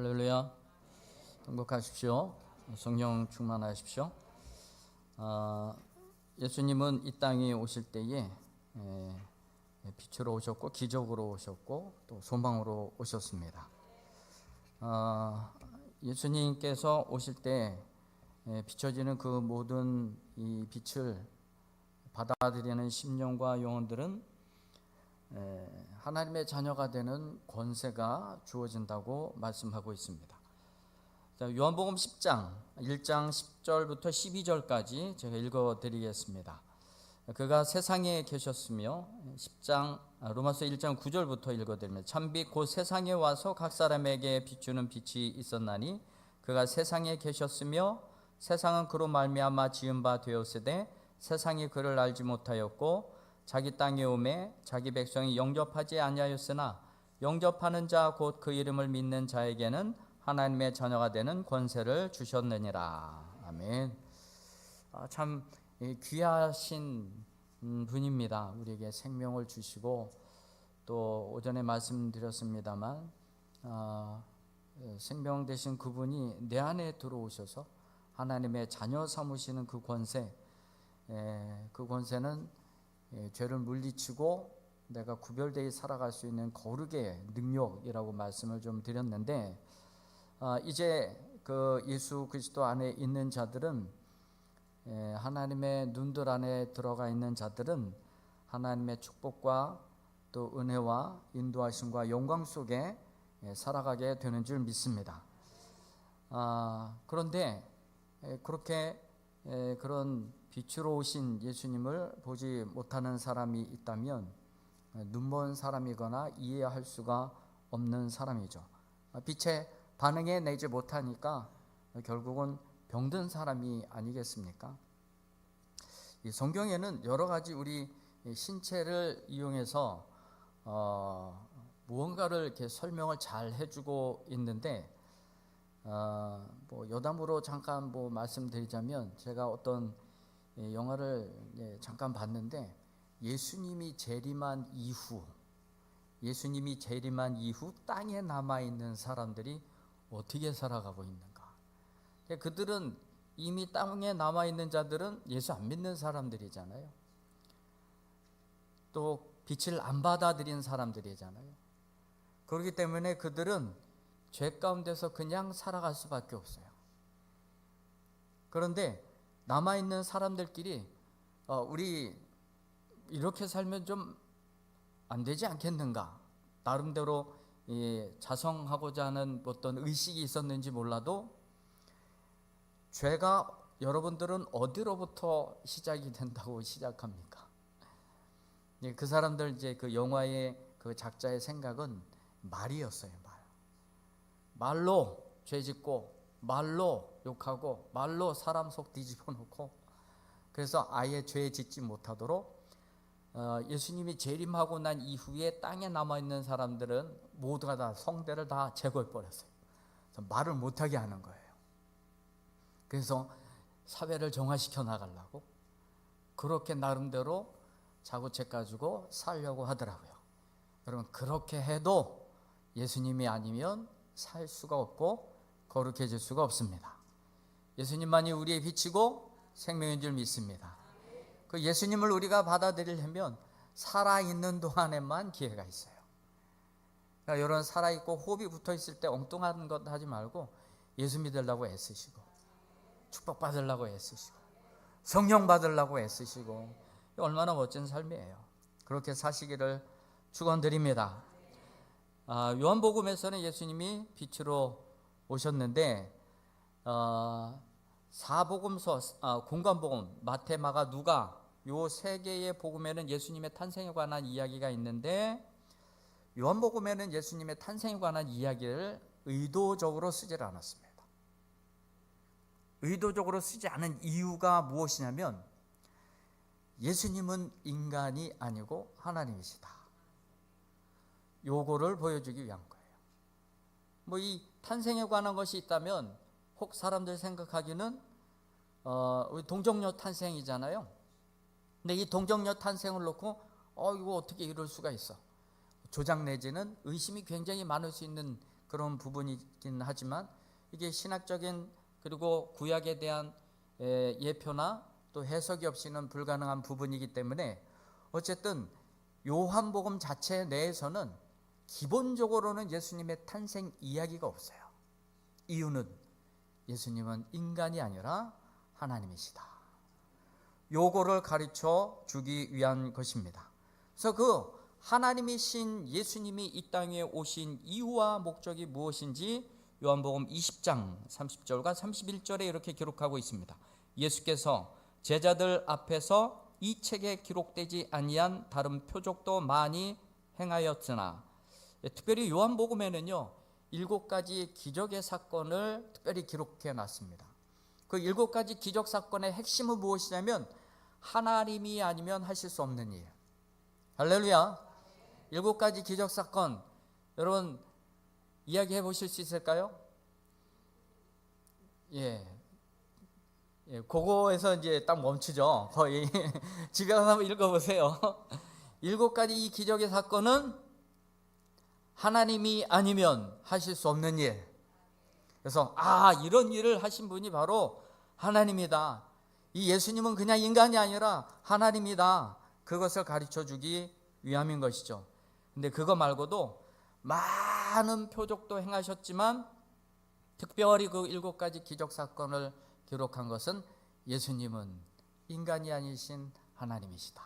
할렐루야. 행복하십시오. 성령 충만하십시오. 예수님은 이 땅에 오실 때에 빛으로 오셨고 기적으로 오셨고 또 소망으로 오셨습니다. 예수님께서 오실 때 비춰지는 그 모든 이 빛을 받아들이는 심령과 영혼들은 하나님의 자녀가 되는 권세가 주어진다고 말씀하고 있습니다. 자, 요한복음 10장 1장 10절부터 12절까지 제가 읽어드리겠습니다. 그가 세상에 계셨으며 로마서 1장 9절부터 읽어드립니다. 참빛 곧 세상에 와서 각 사람에게 비추는 빛이 있었나니 그가 세상에 계셨으며 세상은 그로 말미암아 지은 바 되었으되 세상이 그를 알지 못하였고 자기 땅에 오매 자기 백성이 영접하지 아니하였으나 영접하는 자 곧 그 이름을 믿는 자에게는 하나님의 자녀가 되는 권세를 주셨느니라. 아멘. 참 귀하신 분입니다. 우리에게 생명을 주시고 또 오전에 말씀드렸습니다만 생명 되신 그분이 내 안에 들어오셔서 하나님의 자녀 삼으시는 그 권세, 그 권세는 죄를 물리치고 내가 구별되어 살아갈 수 있는 거룩의 능력이라고 말씀을 좀 드렸는데, 이제 그 예수 그리스도 안에 있는 자들은, 하나님의 눈들 안에 들어가 있는 자들은 하나님의 축복과 또 은혜와 인도하심과 영광 속에 살아가게 되는 줄 믿습니다. 그런데 그렇게 그런 빛으로 오신 예수님을 보지 못하는 사람이 있다면 눈먼 사람이거나 이해할 수가 없는 사람이죠. 빛에 반응해 내지 못하니까 결국은 병든 사람이 아니겠습니까? 이 성경에는 여러 가지 우리 신체를 이용해서 무언가를 이렇게 설명을 잘 해주고 있는데, 여담으로 잠깐 말씀드리자면, 제가 어떤 영화를 잠깐 봤는데 예수님이 재림한 이후 땅에 남아있는 사람들이 어떻게 살아가고 있는가. 그들은 이미 땅에 남아있는 자들은 예수 안 믿는 사람들이잖아요. 또 빛을 안 받아들인 사람들이잖아요. 그렇기 때문에 그들은 죄 가운데서 그냥 살아갈 수밖에 없어요. 그런데 남아있는 사람들끼리 우리 이렇게 살면 좀 안 되지 않겠는가, 나름대로 자성하고자 하는 어떤 의식이 있었는지 몰라도 죄가 여러분들은 어디로부터 시작이 된다고 시작합니까? 그 사람들 이제 그 영화의 그 작자의 생각은 말이었어요. 말로 죄짓고 말로 욕하고 말로 사람 속 뒤집어 놓고, 그래서 아예 죄 짓지 못하도록 예수님이 재림하고 난 이후에 땅에 남아있는 사람들은 모두가 다 성대를 다 제거해 버렸어요. 말을 못하게 하는 거예요. 그래서 사회를 정화시켜 나가려고 그렇게 나름대로 자구책 가지고 살려고 하더라고요. 여러분, 그렇게 해도 예수님이 아니면 살 수가 없고 거룩해질 수가 없습니다. 예수님만이 우리의 빛이고 생명인 줄 믿습니다. 그 예수님을 우리가 받아들이려면 살아있는 동안에만 기회가 있어요. 그러니까 여러분, 살아있고 호흡이 붙어있을 때 엉뚱한 것 하지 말고 예수 믿으려고 애쓰시고 축복받으려고 애쓰시고 성령 받으려고 애쓰시고, 얼마나 멋진 삶이에요. 그렇게 사시기를 축원드립니다. 요한복음에서는 예수님이 빛으로 오셨는데, 사복음서, 공관복음, 마태, 마가, 누가, 요 세 개의 복음에는 예수님의 탄생에 관한 이야기가 있는데, 요한복음에는 예수님의 탄생에 관한 이야기를 의도적으로 쓰질 않았습니다. 의도적으로 쓰지 않은 이유가 무엇이냐면, 예수님은 인간이 아니고 하나님이시다, 요거를 보여주기 위한 거예요. 이 탄생에 관한 것이 있다면 혹 사람들 생각하기는 우리 동정녀 탄생이잖아요. 근데 이 동정녀 탄생을 놓고 이거 어떻게 이럴 수가 있어, 조작 내지는 의심이 굉장히 많을 수 있는 그런 부분이긴 하지만 이게 신학적인 그리고 구약에 대한 예표나 또 해석이 없이는 불가능한 부분이기 때문에 어쨌든 요한복음 자체 내에서는 기본적으로는 예수님의 탄생 이야기가 없어요. 이유는 예수님은 인간이 아니라 하나님이시다. 요거를 가르쳐 주기 위한 것입니다. 그래서 그 하나님이신 예수님이 이 땅에 오신 이유와 목적이 무엇인지 요한복음 20장 30절과 31절에 이렇게 기록하고 있습니다. 예수께서 제자들 앞에서 이 책에 기록되지 아니한 다른 표적도 많이 행하였으나, 특별히 요한복음에는요 7가지 기적의 사건을 특별히 기록해 놨습니다. 그 7가지 기적 사건의 핵심은 무엇이냐면 하나님이 아니면 하실 수 없는 일. 할렐루야. 7가지 기적 사건 여러분 이야기해 보실 수 있을까요? 그거에서 이제 딱 멈추죠. 거의 집에 가서 한번 읽어보세요. 7가지 이 기적의 사건은 하나님이 아니면 하실 수 없는 일. 그래서 이런 일을 하신 분이 바로 하나님이다. 이 예수님은 그냥 인간이 아니라 하나님이다. 그것을 가르쳐 주기 위함인 것이죠. 근데 그거 말고도 많은 표적도 행하셨지만 특별히 그 7가지 기적 사건을 기록한 것은 예수님은 인간이 아니신 하나님이시다.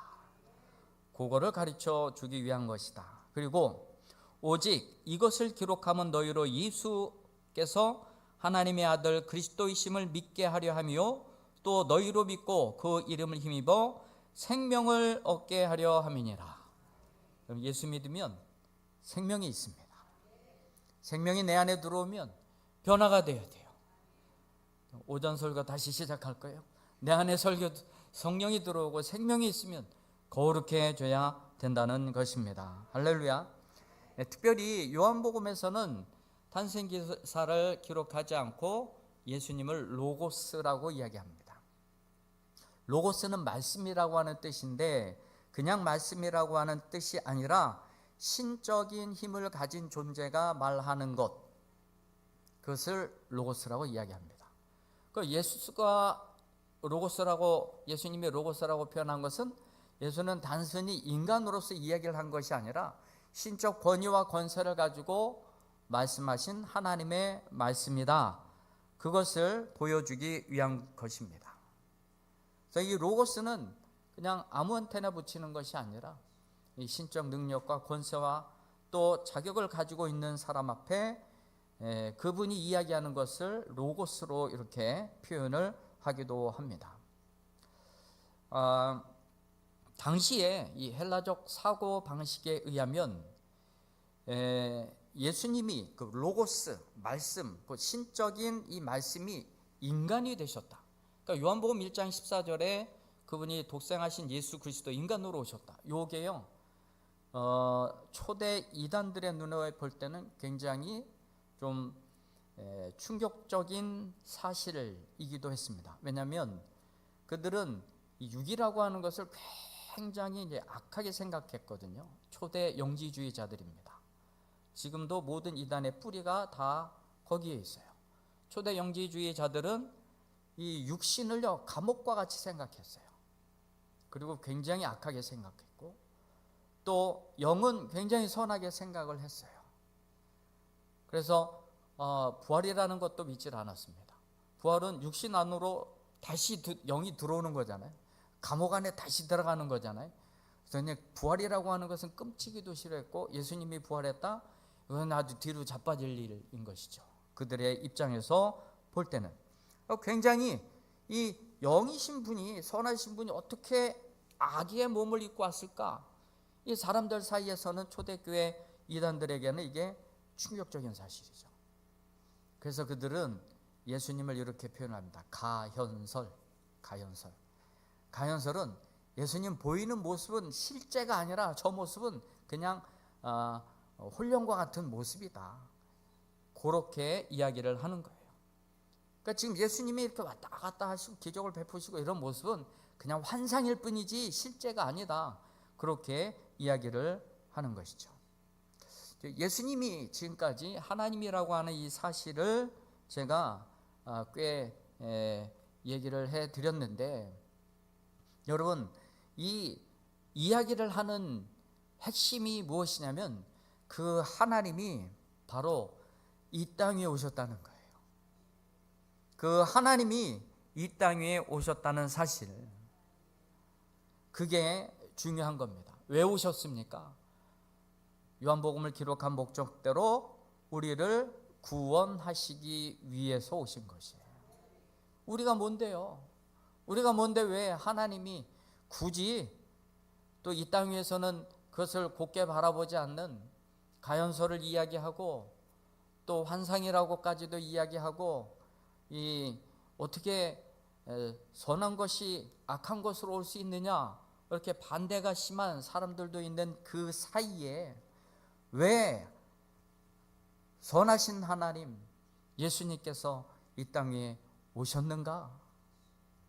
그거를 가르쳐 주기 위한 것이다. 그리고 오직 이것을 기록하면 너희로 예수께서 하나님의 아들 그리스도이심을 믿게 하려 하며 또 너희로 믿고 그 이름을 힘입어 생명을 얻게 하려 함이니라. 그럼 예수 믿으면 생명이 있습니다. 생명이 내 안에 들어오면 변화가 되어야 돼요. 오전 설교 다시 시작할 거예요. 내 안에 성령이 들어오고 생명이 있으면 거룩해져야 된다는 것입니다. 할렐루야. 특별히 요한복음에서는 탄생 기사를 기록하지 않고 예수님을 로고스라고 이야기합니다. 로고스는 말씀이라고 하는 뜻인데 그냥 말씀이라고 하는 뜻이 아니라 신적인 힘을 가진 존재가 말하는 것, 그것을 로고스라고 이야기합니다. 예수가 로고스라고, 예수님이 로고스라고 표현한 것은 예수는 단순히 인간으로서 이야기를 한 것이 아니라 신적 권위와 권세를 가지고 말씀하신 하나님의 말씀이다. 그것을 보여주기 위한 것입니다. 그래서 이 로고스는 그냥 아무한테나 붙이는 것이 아니라 이 신적 능력과 권세와 또 자격을 가지고 있는 사람 앞에 그분이 이야기하는 것을 로고스로 이렇게 표현을 하기도 합니다. 당시에 이 헬라적 사고 방식에 의하면 예수님이 그 로고스 말씀, 그 신적인 이 말씀이 인간이 되셨다. 그러니까 요한복음 1장 14절에 그분이 독생하신 예수 그리스도 인간으로 오셨다. 요게요 초대 이단들의 눈에 볼 때는 굉장히 좀 충격적인 사실이기도 했습니다. 왜냐하면 그들은 이 육이라고 하는 것을 굉장히 이제 악하게 생각했거든요. 초대 영지주의자들입니다. 지금도 모든 이단의 뿌리가 다 거기에 있어요. 초대 영지주의자들은 이 육신을요 감옥과 같이 생각했어요. 그리고 굉장히 악하게 생각했고 또 영은 굉장히 선하게 생각을 했어요. 그래서 부활이라는 것도 믿지 않았습니다. 부활은 육신 안으로 다시 영이 들어오는 거잖아요. 감옥 안에 다시 들어가는 거잖아요. 그래서 부활이라고 하는 것은 끔찍이도 싫어했고 예수님이 부활했다? 이건 아주 뒤로 자빠질 일인 것이죠. 그들의 입장에서 볼 때는 굉장히 이 영이신 분이, 선하신 분이 어떻게 악의 몸을 입고 왔을까? 이 사람들 사이에서는 초대교회 이단들에게는 이게 충격적인 사실이죠. 그래서 그들은 예수님을 이렇게 표현합니다. 가현설. 가현설은 예수님 보이는 모습은 실제가 아니라 저 모습은 그냥 홀령과 같은 모습이다. 그렇게 이야기를 하는 거예요. 그러니까 지금 예수님이 이렇게 왔다 갔다 하시고 기적을 베푸시고 이런 모습은 그냥 환상일 뿐이지 실제가 아니다. 그렇게 이야기를 하는 것이죠. 예수님이 지금까지 하나님이라고 하는 이 사실을 제가 꽤 얘기를 해드렸는데, 여러분, 이 이야기를 하는 핵심이 무엇이냐면 그 하나님이 바로 이 땅 위에 오셨다는 거예요. 그 하나님이 이 땅 위에 오셨다는 사실, 그게 중요한 겁니다. 왜 오셨습니까? 요한복음을 기록한 목적대로 우리를 구원하시기 위해서 오신 것이에요. 우리가 뭔데요? 우리가 뭔데 왜 하나님이 굳이 또 이 땅 위에서는 그것을 곱게 바라보지 않는 가연서를 이야기하고 또 환상이라고까지도 이야기하고, 어떻게 선한 것이 악한 것으로 올 수 있느냐, 이렇게 반대가 심한 사람들도 있는 그 사이에 왜 선하신 하나님 예수님께서 이 땅 위에 오셨는가?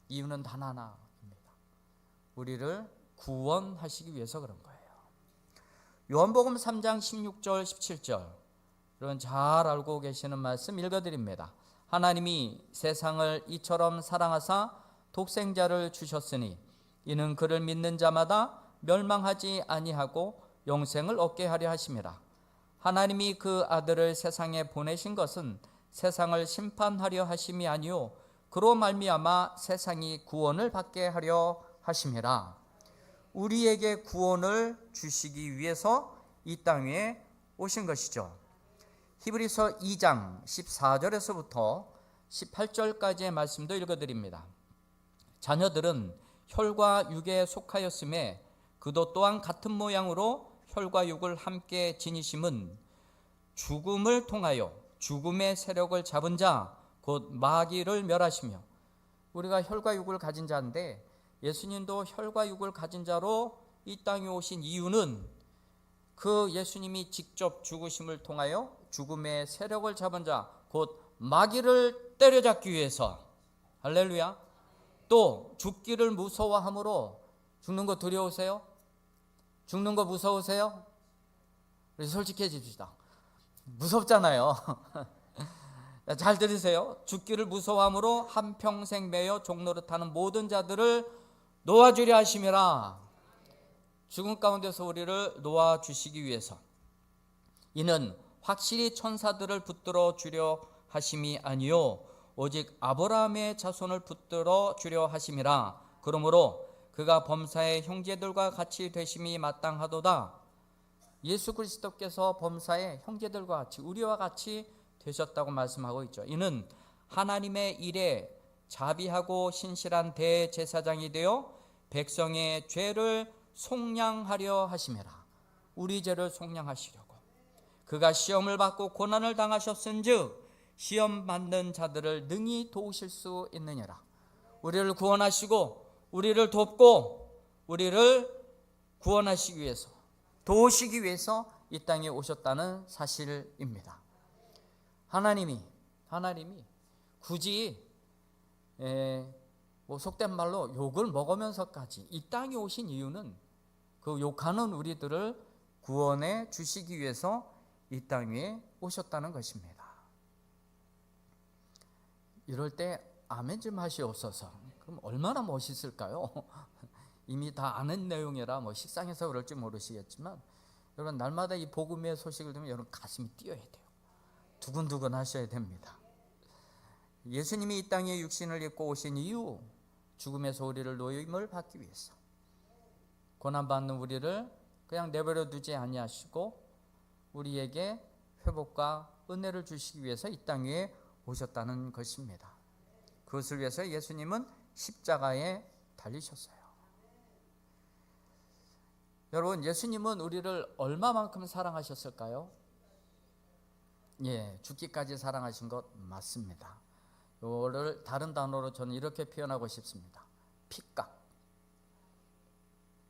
이유는 단 하나입니다. 우리를 구원하시기 위해서 그런 거예요. 요한복음 3장 16절 17절, 여러분 잘 알고 계시는 말씀 읽어드립니다. 하나님이 세상을 이처럼 사랑하사 독생자를 주셨으니 이는 그를 믿는 자마다 멸망하지 아니하고 영생을 얻게 하려 하심이라. 하나님이 그 아들을 세상에 보내신 것은 세상을 심판하려 하심이 아니요 그로 말미암아 세상이 구원을 받게 하려 하심이라. 우리에게 구원을 주시기 위해서 이 땅 위에 오신 것이죠. 히브리서 2장 14절에서부터 18절까지의 말씀도 읽어드립니다. 자녀들은 혈과 육에 속하였음에 그도 또한 같은 모양으로 혈과 육을 함께 지니심은 죽음을 통하여 죽음의 세력을 잡은 자 곧 마귀를 멸하시며, 우리가 혈과 육을 가진 자인데 예수님도 혈과 육을 가진 자로 이 땅에 오신 이유는 그 예수님이 직접 죽으심을 통하여 죽음의 세력을 잡은 자 곧 마귀를 때려잡기 위해서, 할렐루야. 또 죽기를 무서워함으로, 죽는 거 두려우세요? 죽는 거 무서우세요? 우리 솔직해집시다. 무섭잖아요. 잘 들으세요. 죽기를 무서워함으로 한평생 매여 종노릇하는 모든 자들을 놓아주려 하심이라. 죽음 가운데서 우리를 놓아주시기 위해서, 이는 확실히 천사들을 붙들어 주려 하심이 아니요 오직 아브라함의 자손을 붙들어 주려 하심이라. 그러므로 그가 범사의 형제들과 같이 되심이 마땅하도다. 예수 그리스도께서 범사의 형제들과 같이, 우리와 같이 되셨다고 말씀하고 있죠. 이는 하나님의 일에 자비하고 신실한 대제사장이 되어 백성의 죄를 속량하려 하심이라. 우리 죄를 속량하시려고 그가 시험을 받고 고난을 당하셨은즉 시험 받는 자들을 능히 도우실 수 있느니라. 우리를 구원하시고 우리를 돕고 우리를 구원하시기 위해서, 도우시기 위해서 이 땅에 오셨다는 사실입니다. 하나님이 굳이 속된 말로 욕을 먹으면서까지 이 땅에 오신 이유는 그 욕하는 우리들을 구원해 주시기 위해서 이 땅 위에 오셨다는 것입니다. 이럴 때 아멘 좀 하시옵소서. 그럼 얼마나 멋있을까요? 이미 다 아는 내용이라 식상해서 그럴지 모르시겠지만, 여러분 날마다 이 복음의 소식을 들으면 여러분 가슴이 뛰어야 돼요. 두근두근 하셔야 됩니다. 예수님이 이 땅에 육신을 입고 오신 이유, 죽음에서 우리를 노임을 받기 위해서, 고난받는 우리를 그냥 내버려 두지 아니하시고 우리에게 회복과 은혜를 주시기 위해서 이 땅 위에 오셨다는 것입니다. 그것을 위해서 예수님은 십자가에 달리셨어요. 여러분, 예수님은 우리를 얼마만큼 사랑하셨을까요? 죽기까지 사랑하신 것 맞습니다. 이거를 다른 단어로 저는 이렇게 표현하고 싶습니다.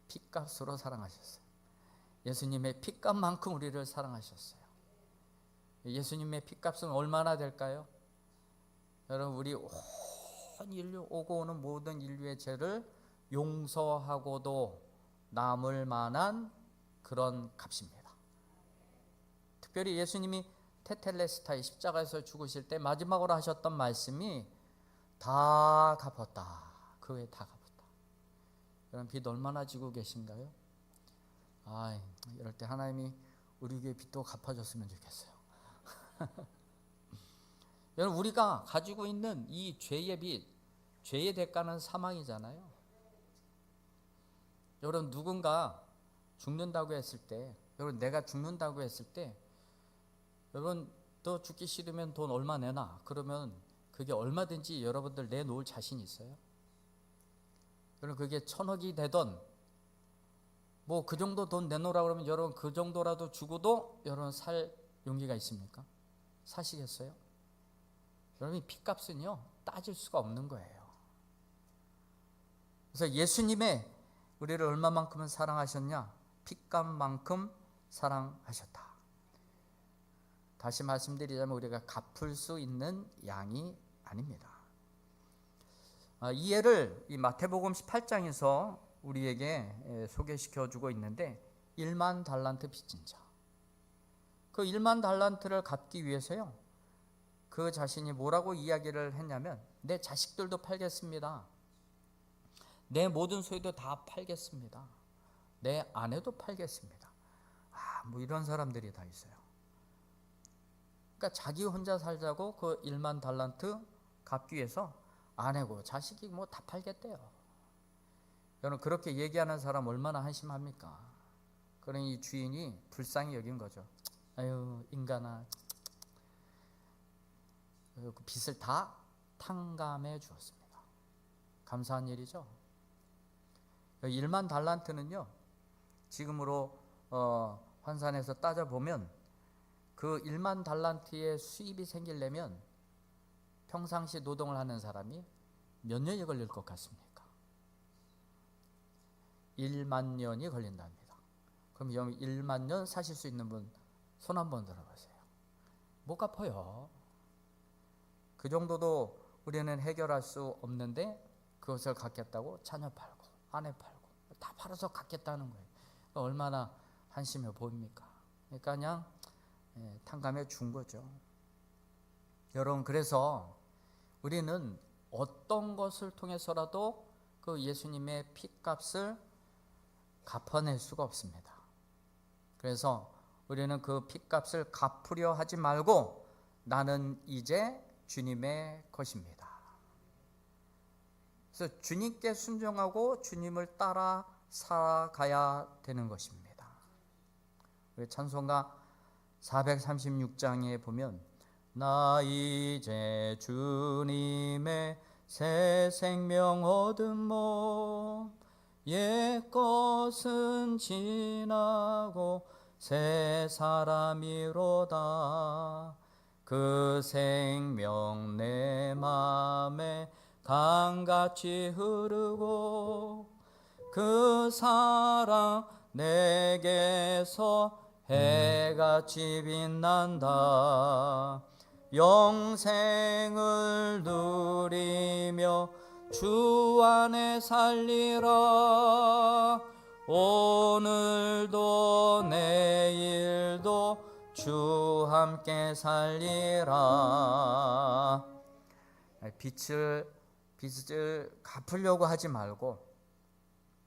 핏값으로 사랑하셨어요. 예수님의 핏값만큼 우리를 사랑하셨어요. 예수님의 핏값은 얼마나 될까요? 여러분, 우리 온 인류, 오고 오는 모든 인류의 죄를 용서하고도 남을 만한 그런 값입니다. 특별히 예수님이 테텔레스타의 십자가에서 죽으실 때 마지막으로 하셨던 말씀이 다 갚았다. 그 외에 다 갚았다. 여러분 빚 얼마나 지고 계신가요? 이럴 때 하나님이 우리 교회 빚도 갚아줬으면 좋겠어요. 여러분 우리가 가지고 있는 이 죄의 빚, 죄의 대가는 사망이잖아요. 여러분 누군가 죽는다고 했을 때, 여러분 내가 죽는다고 했을 때, 여러분 너 죽기 싫으면 돈 얼마 내놔. 그러면 그게 얼마든지 여러분들 내놓을 자신 있어요? 여러분 그게 1,000억이 되던 뭐 그 정도 돈 내놓으라 그러면 여러분 그 정도라도 주고도 여러분 살 용기가 있습니까? 사시겠어요? 여러분 핏값은요 따질 수가 없는 거예요. 그래서 예수님의 우리를 얼마만큼은 사랑하셨냐? 핏값만큼 사랑하셨다. 다시 말씀드리자면 우리가 갚을 수 있는 양이 아닙니다. 이 예를 이 마태복음 18장에서 우리에게 소개시켜주고 있는데 1만 달란트 빚진 자, 그 1만 달란트를 갚기 위해서요 그 자신이 뭐라고 이야기를 했냐면 내 자식들도 팔겠습니다. 내 모든 소유도 다 팔겠습니다. 내 아내도 팔겠습니다. 뭐 이런 사람들이 다 있어요. 그러니까 자기 혼자 살자고 그 1만 달란트 갚기 위해서 아내고 자식이 뭐 다 팔겠대요. 여러분 그렇게 얘기하는 사람 얼마나 한심합니까? 그러니 주인이 불쌍히 여긴 거죠. 아유 인간아, 그 빚을 다 탕감해 주었습니다. 감사한 일이죠. 1만 달란트는요 지금으로 환산해서 따져보면 그 1만 달란트의 수입이 생기려면 평상시 노동을 하는 사람이 몇 년이 걸릴 것 같습니까? 1만 년이 걸린답니다. 그럼 1만 년 사실 수 있는 분 손 한번 들어보세요. 못 갚아요. 그 정도도 우리는 해결할 수 없는데 그것을 갚겠다고 자녀 팔고 아내 팔고 다 팔아서 갚겠다는 거예요. 얼마나 한심해 보입니까? 그러니까 그냥 탕감해 준 거죠. 여러분 그래서 우리는 어떤 것을 통해서라도 그 예수님의 핏값을 갚아낼 수가 없습니다. 그래서 우리는 그 핏값을 갚으려 하지 말고 나는 이제 주님의 것입니다. 그래서 주님께 순종하고 주님을 따라 살아가야 되는 것입니다. 우리 찬송가 436장에 보면 나 이제 주님의 새 생명 얻음모 옛것은 지나고 새 사람이로다. 그 생명 내 맘에 강같이 흐르고 그 사랑 내게서 해같이 빛난다. 영생을 누리며 주 안에 살리라. 오늘도 내일도 주 함께 살리라. 빚을 갚으려고 하지 말고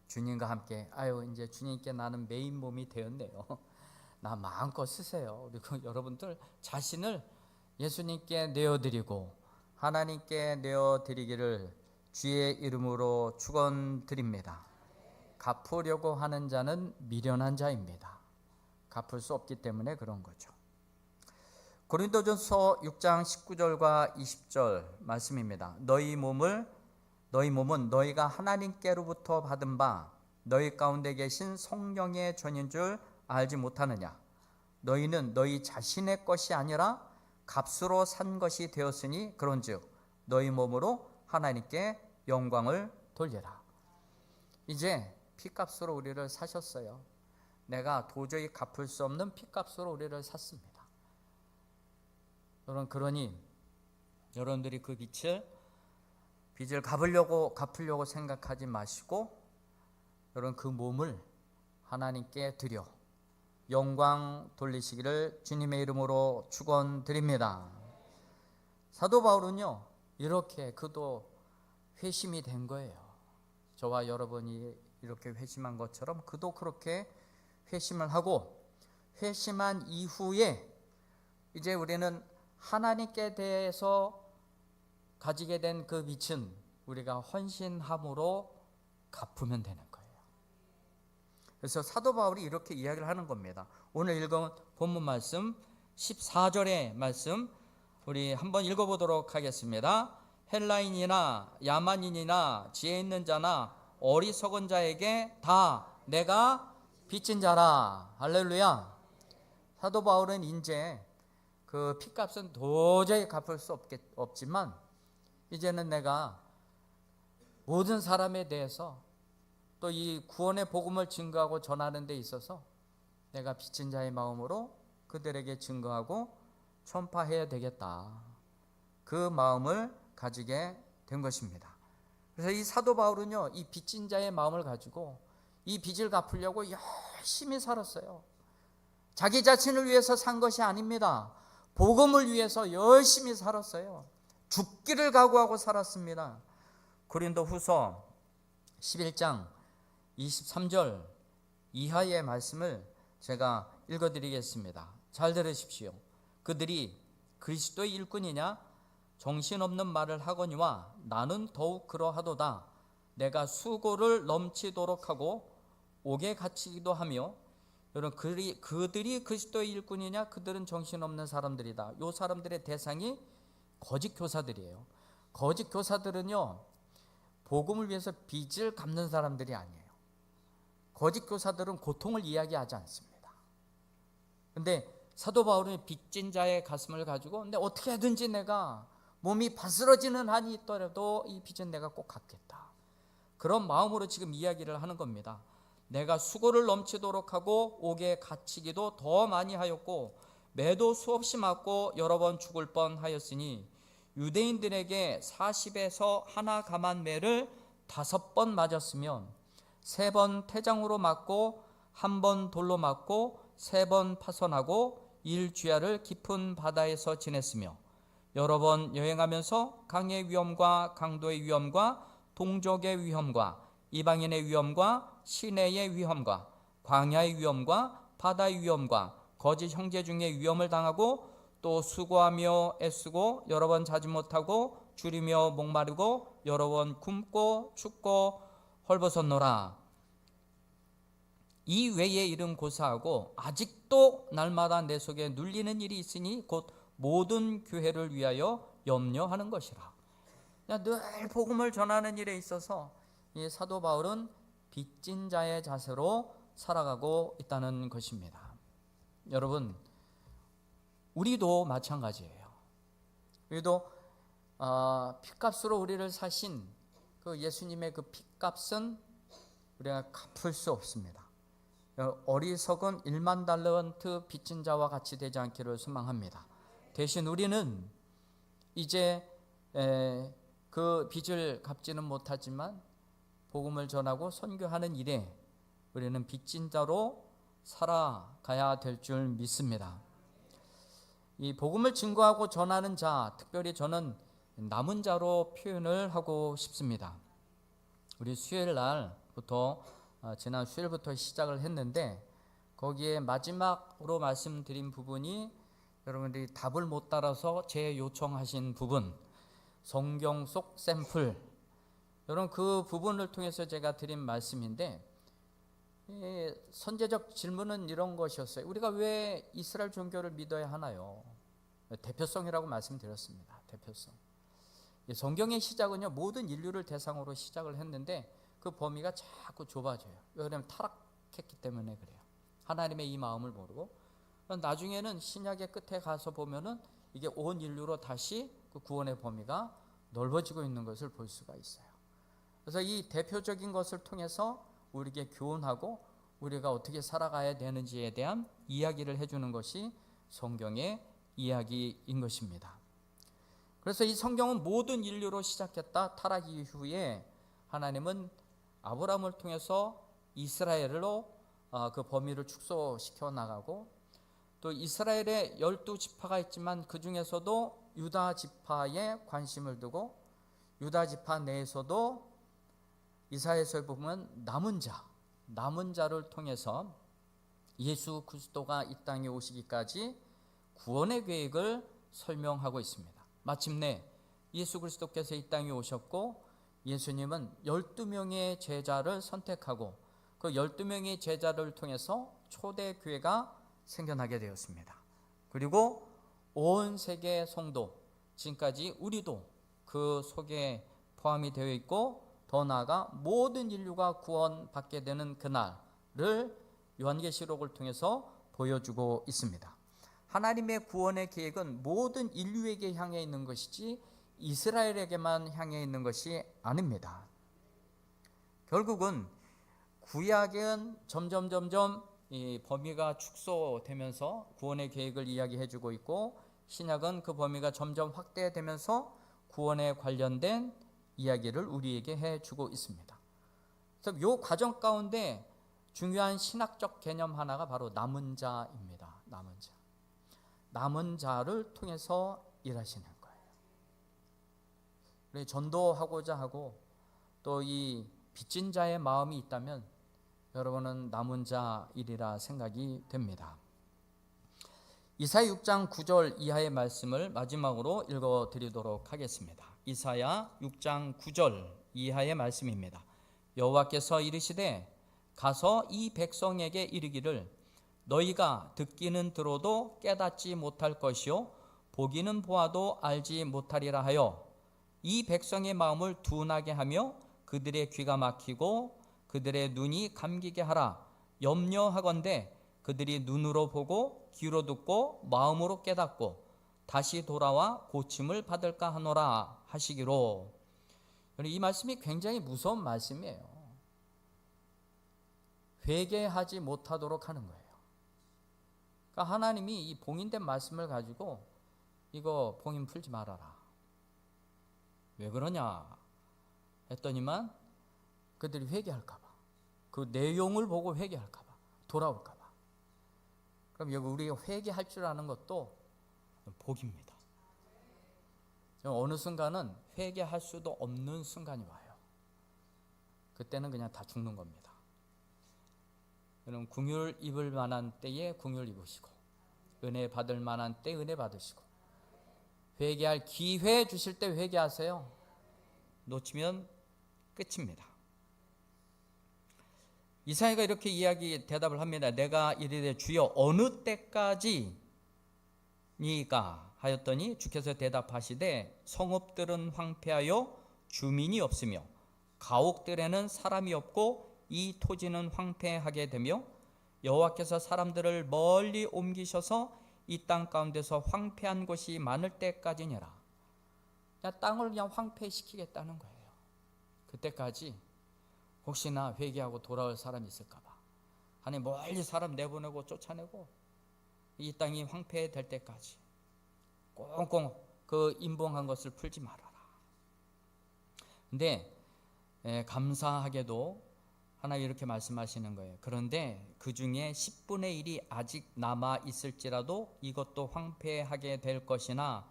주님과 함께 이제 주님께 나는 메인 몸이 되었네요. 나 마음껏 쓰세요. 그리고 여러분들 자신을 예수님께 내어드리고 하나님께 내어드리기를 주의 이름으로 축원드립니다. 갚으려고 하는 자는 미련한 자입니다. 갚을 수 없기 때문에 그런 거죠. 고린도전서 6장 19절과 20절 말씀입니다. 너희 몸은 너희가 하나님께로부터 받은 바 너희 가운데 계신 성령의 전인 줄 알지 못하느냐. 너희는 너희 자신의 것이 아니라 값으로 산 것이 되었으니 그런즉 너희 몸으로 하나님께 영광을 돌리라. 이제 핏값으로 우리를 사셨어요. 내가 도저히 갚을 수 없는 핏값으로 우리를 샀습니다. 여러분 그러니 여러분들이 그 빚을 갚으려고 생각하지 마시고 여러분 그 몸을 하나님께 드려 영광 돌리시기를 주님의 이름으로 축원드립니다. 사도 바울은요, 이렇게 그도 회심이 된 거예요. 저와 여러분이 이렇게 회심한 것처럼 그도 그렇게 회심을 하고, 회심한 이후에 이제 우리는 하나님께 대해서 가지게 된 그 빚은 우리가 헌신함으로 갚으면 되는 거예요. 그래서 사도 바울이 이렇게 이야기를 하는 겁니다. 오늘 읽은 본문 말씀 14절의 말씀 우리 한번 읽어보도록 하겠습니다. 헬라인이나 야만인이나 지혜 있는 자나 어리석은 자에게 다 내가 빚진 자라. 할렐루야. 사도 바울은 이제 그 핏값은 도저히 갚을 수 없지만 이제는 내가 모든 사람에 대해서 또 이 구원의 복음을 증거하고 전하는 데 있어서 내가 빚진 자의 마음으로 그들에게 증거하고 전파해야 되겠다. 그 마음을 가지게 된 것입니다. 그래서 이 사도 바울은요, 이 빚진 자의 마음을 가지고 이 빚을 갚으려고 열심히 살았어요. 자기 자신을 위해서 산 것이 아닙니다. 복음을 위해서 열심히 살았어요. 죽기를 각오하고 살았습니다. 고린도 후서 11장 23절 이하의 말씀을 제가 읽어드리겠습니다. 잘 들으십시오. 그들이 그리스도의 일꾼이냐 정신없는 말을 하거니와 나는 더욱 그러하도다. 내가 수고를 넘치도록 하고 옥에 갇히기도 하며. 여러분, 그들이 그리스도의 일꾼이냐? 그들은 정신없는 사람들이다. 이 사람들의 대상이 거짓 교사들이에요. 거짓 교사들은요, 복음을 위해서 빚을 갚는 사람들이 아니에요. 거짓 교사들은 고통을 이야기하지 않습니다. 근데 사도 바울은 빚진 자의 가슴을 가지고 근데 어떻게 하든지 내가 몸이 바스러지는 한이 있더라도 이 빚은 내가 꼭 갚겠다. 그런 마음으로 지금 이야기를 하는 겁니다. 내가 수고를 넘치도록 하고 옥에 갇히기도 더 많이 하였고 매도 수없이 맞고 여러 번 죽을 뻔하였으니 유대인들에게 40에서 하나 감한 매를 5번 맞았으면 3번 태장으로 맞고 1번 돌로 맞고 3번 파손하고 일주야를 깊은 바다에서 지냈으며 여러 번 여행하면서 강의 위험과 강도의 위험과 동족의 위험과 이방인의 위험과 시내의 위험과 광야의 위험과 바다의 위험과 거짓 형제 중에 위험을 당하고 또 수고하며 애쓰고 여러 번 자지 못하고 줄이며 목마르고 여러 번 굶고 춥고 헐벗었노라. 이 외의 일은 고사하고 아직도 날마다 내 속에 눌리는 일이 있으니 곧 모든 교회를 위하여 염려하는 것이라. 늘 복음을 전하는 일에 있어서 이 사도 바울은 빚진 자의 자세로 살아가고 있다는 것입니다. 여러분, 우리도 마찬가지예요. 우리도 핏값으로 우리를 사신 그 예수님의 그 핏값은 우리가 갚을 수 없습니다. 어리석은 1만 달란트 빚진 자와 같이 되지 않기를 소망합니다. 대신 우리는 이제 그 빚을 갚지는 못하지만 복음을 전하고 선교하는 일에 우리는 빚진 자로 살아가야 될 줄 믿습니다. 이 복음을 증거하고 전하는 자, 특별히 저는 남은 자로 표현을 하고 싶습니다. 우리 수요일 날부터 지난 수요일부터 시작을 했는데 거기에 마지막으로 말씀드린 부분이 여러분들이 답을 못 따라서 요청하신 부분, 성경 속 샘플, 여러분 그 부분을 통해서 제가 드린 말씀인데 선제적 질문은 이런 것이었어요. 우리가 왜 이스라엘 종교를 믿어야 하나요? 대표성이라고 말씀드렸습니다. 대표성. 성경의 시작은요, 모든 인류를 대상으로 시작을 했는데 그 범위가 자꾸 좁아져요. 왜냐하면 타락했기 때문에 그래요. 하나님의 이 마음을 모르고. 나중에는 신약의 끝에 가서 보면은 이게 온 인류로 다시 그 구원의 범위가 넓어지고 있는 것을 볼 수가 있어요. 그래서 이 대표적인 것을 통해서 우리에게 교훈하고 우리가 어떻게 살아가야 되는지에 대한 이야기를 해주는 것이 성경의 이야기인 것입니다. 그래서 이 성경은 모든 인류로 시작했다. 타락 이후에 하나님은 아브라함을 통해서 이스라엘로 그 범위를 축소시켜 나가고, 또 이스라엘에 12지파가 있지만 그 중에서도 유다 지파에 관심을 두고, 유다 지파 내에서도 이사야서에 보면 남은 자를 통해서 예수 그리스도가 이 땅에 오시기까지 구원의 계획을 설명하고 있습니다. 마침내 예수 그리스도께서 이 땅에 오셨고, 예수님은 12명의 제자를 선택하고 그 12명의 제자를 통해서 초대교회가 생겨나게 되었습니다. 그리고 온 세계 성도, 지금까지 우리도 그 속에 포함이 되어 있고, 더 나아가 모든 인류가 구원받게 되는 그날을 요한계시록을 통해서 보여주고 있습니다. 하나님의 구원의 계획은 모든 인류에게 향해 있는 것이지 이스라엘에게만 향해 있는 것이 아닙니다. 결국은 구약은 점점 이 범위가 축소되면서 구원의 계획을 이야기해주고 있고, 신약은 그 범위가 점점 확대되면서 구원에 관련된 이야기를 우리에게 해주고 있습니다. 그래서 이 과정 가운데 중요한 신학적 개념 하나가 바로 남은 자입니다. 남은 자를 통해서 일하시는 거예요. 우리 전도하고자 하고 또 이 빚진 자의 마음이 있다면 여러분은 남은 자이리라 생각이 됩니다. 이사야 6장 9절 이하의 말씀을 마지막으로 읽어드리도록 하겠습니다. 이사야 6장 9절 이하의 말씀입니다. 여호와께서 이르시되 가서 이 백성에게 이르기를 너희가 듣기는 들어도 깨닫지 못할 것이요 보기는 보아도 알지 못하리라 하여 이 백성의 마음을 둔하게 하며 그들의 귀가 막히고 그들의 눈이 감기게 하라. 염려하건대 그들이 눈으로 보고 귀로 듣고 마음으로 깨닫고 다시 돌아와 고침을 받을까 하노라 하시기로. 이 말씀이 굉장히 무서운 말씀이에요. 회개하지 못하도록 하는 거예요. 그러니까 하나님이 이 봉인된 말씀을 가지고 이거 봉인 풀지 말아라. 왜 그러냐 했더니만 그들이 회개할까봐, 그 내용을 보고 회개할까봐, 돌아올까봐. 그럼 여기 우리가 회개할 줄 아는 것도 복입니다. 어느 순간은 회개할 수도 없는 순간이 와요. 그때는 그냥 다 죽는 겁니다. 여러분, 긍휼 입을 만한 때에 긍휼 입으시고 은혜 받을 만한 때 은혜 받으시고 회개할 기회 주실 때 회개하세요. 놓치면 끝입니다. 이사야가 이렇게 대답을 합니다. 내가 이르되 주여 어느 때까지니까 하였더니 주께서 대답하시되 성읍들은 황폐하여 주민이 없으며 가옥들에는 사람이 없고 이 토지는 황폐하게 되며 여호와께서 사람들을 멀리 옮기셔서 이 땅 가운데서 황폐한 곳이 많을 때까지니라. 그냥 땅을 그냥 황폐시키겠다는 거예요. 그때까지 혹시나 회개하고 돌아올 사람이 있을까봐 하나님 멀리 사람 내보내고 쫓아내고 이 땅이 황폐될 때까지 꽁꽁 그 임봉한 것을 풀지 말아라. 근데 감사하게도 하나님 이렇게 말씀하시는 거예요. 그런데 그 중에 10분의 1이 아직 남아 있을지라도 이것도 황폐하게 될 것이나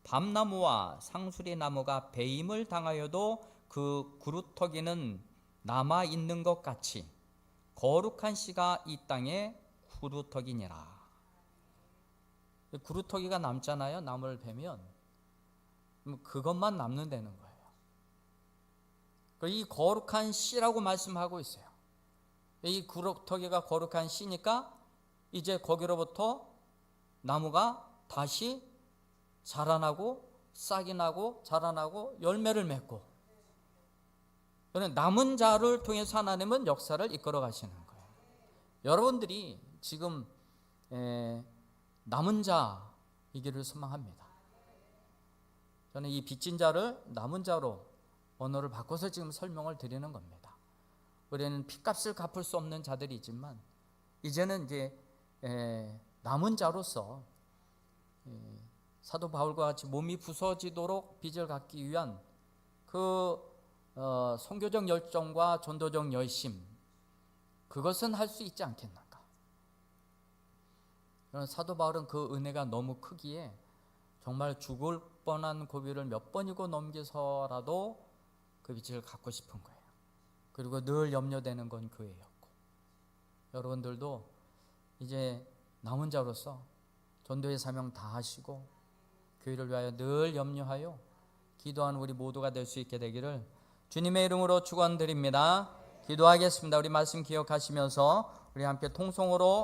밤나무와 상수리 나무가 배임을 당하여도 그 구루터기는 남아 있는 것 같이 거룩한 씨가 이 땅에 구루터기니라. 구루터기가 남잖아요. 나무를 베면 그것만 남는다는 거예요. 이 거룩한 씨라고 말씀하고 있어요. 이 구루터기가 거룩한 씨니까 이제 거기로부터 나무가 다시 자라나고 싹이 나고 자라나고 열매를 맺고, 남은 자를 통해서 하나님은 역사를 이끌어 가시는 거예요. 여러분들이 지금 남은 자이기를 소망합니다. 저는 이 빚진 자를 남은 자로 언어를 바꿔서 지금 설명을 드리는 겁니다. 우리는 핏값을 갚을 수 없는 자들이지만 이제는 이제 남은 자로서 사도 바울과 같이 몸이 부서지도록 빚을 갚기 위한 그 선교적 열정과 전도적 열심, 그것은 할 수 있지 않겠는가. 사도 바울은 그 은혜가 너무 크기에 정말 죽을 뻔한 고비를 몇 번이고 넘겨서라도 그 빛을 갖고 싶은 거예요. 그리고 늘 염려되는 건 교회였고, 여러분들도 이제 남은 자로서 전도의 사명 다 하시고 교회를 위하여 늘 염려하여 기도하는 우리 모두가 될 수 있게 되기를 주님의 이름으로 축원드립니다. 기도하겠습니다. 우리 말씀 기억하시면서 우리 함께 통성으로